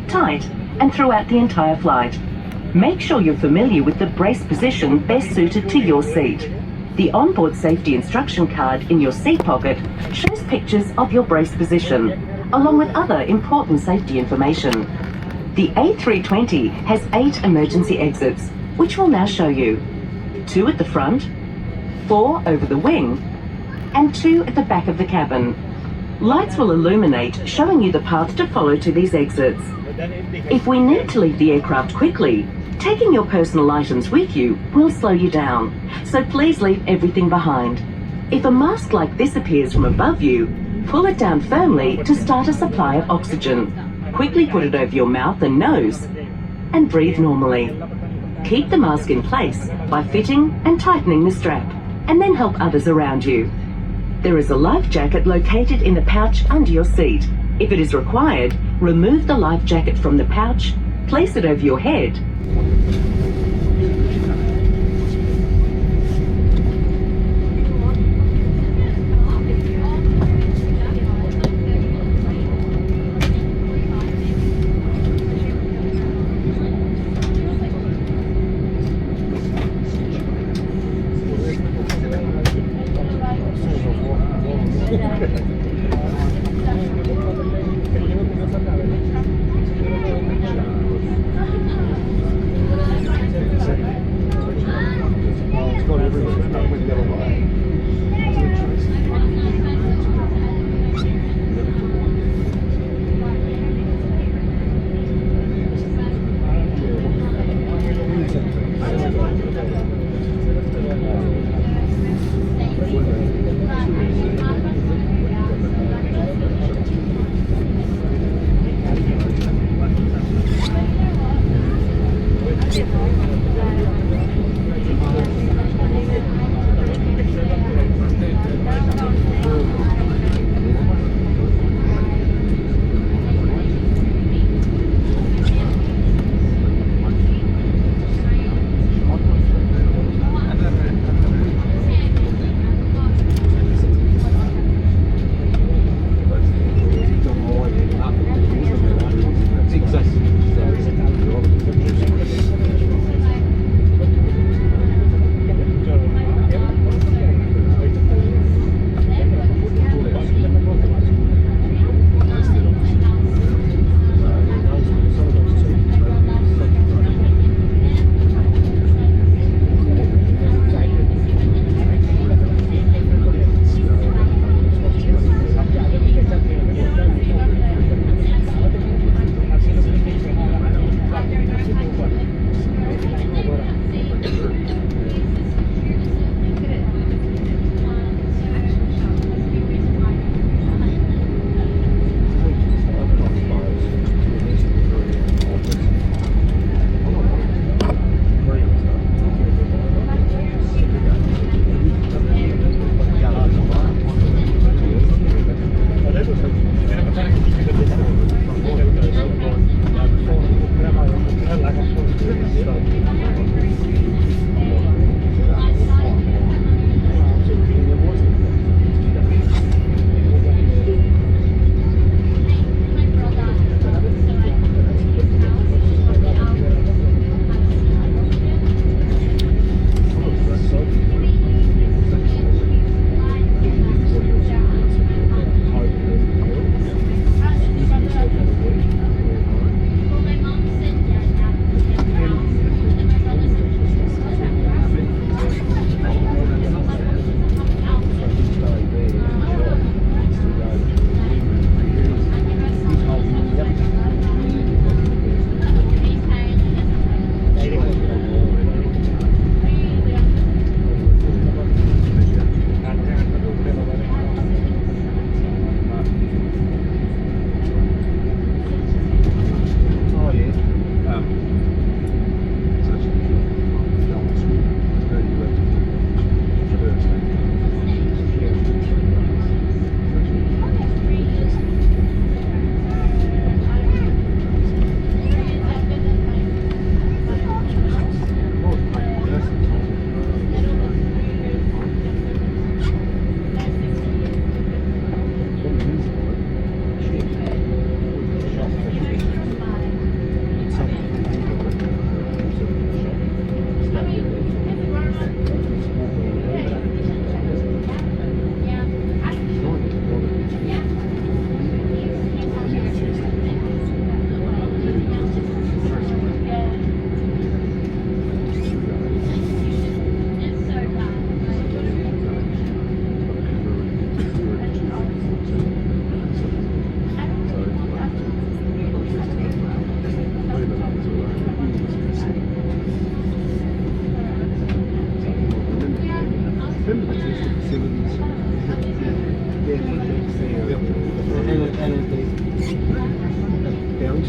tight, and throughout the entire flight. Make sure you're familiar with the brace position best suited to your seat. The onboard safety instruction card in your seat pocket shows pictures of your brace position, along with other important safety information. The A320 has 8 emergency exits, which we'll now show you. 2 at the front, 4 over the wing, and 2 at the back of the cabin. Lights will illuminate, showing you the path to follow to these exits. If we need to leave the aircraft quickly, taking your personal items with you will slow you down, so please leave everything behind. If a mask like this appears from above you, pull it down firmly to start a supply of oxygen. Quickly put it over your mouth and nose, and breathe normally. Keep the mask in place by fitting and tightening the strap, and then help others around you. There is a life jacket located in the pouch under your seat. If it is required, remove the life jacket from the pouch, place it over your head,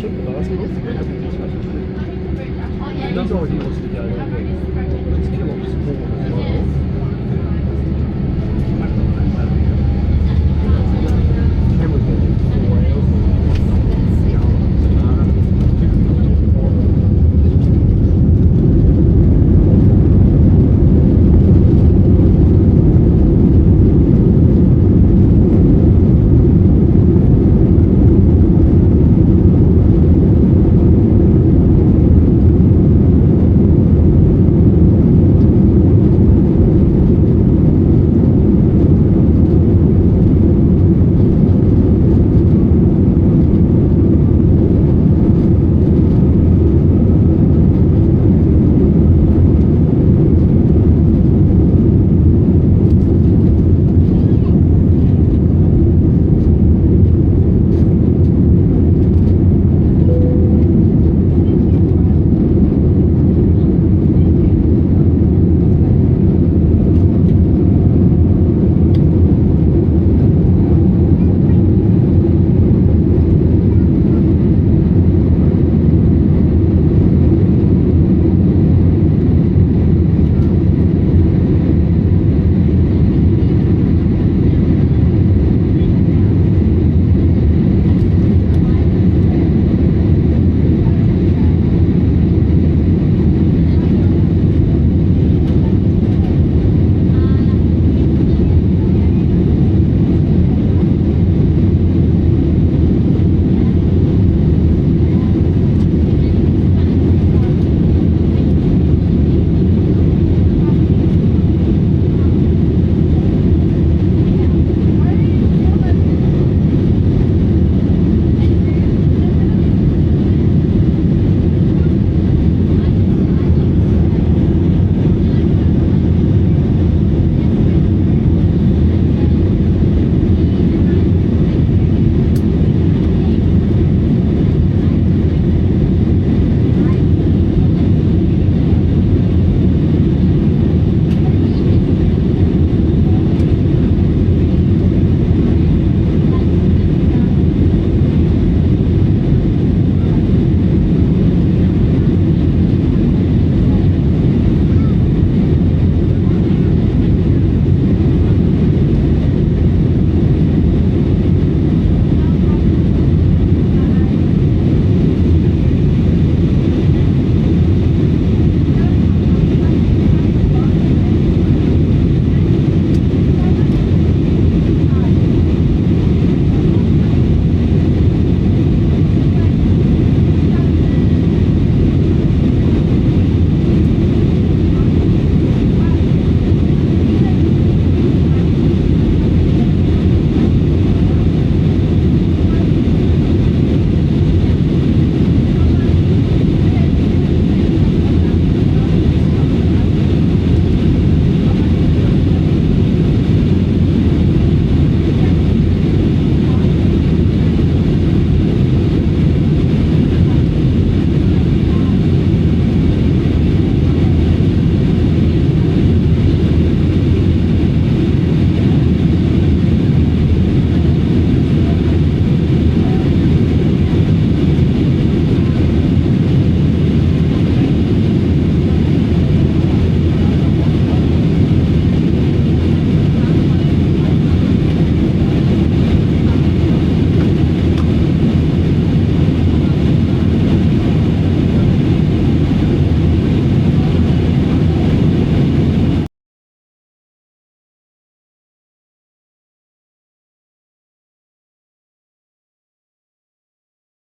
ship the last month. That's all he wants to go. Let's kill off some more.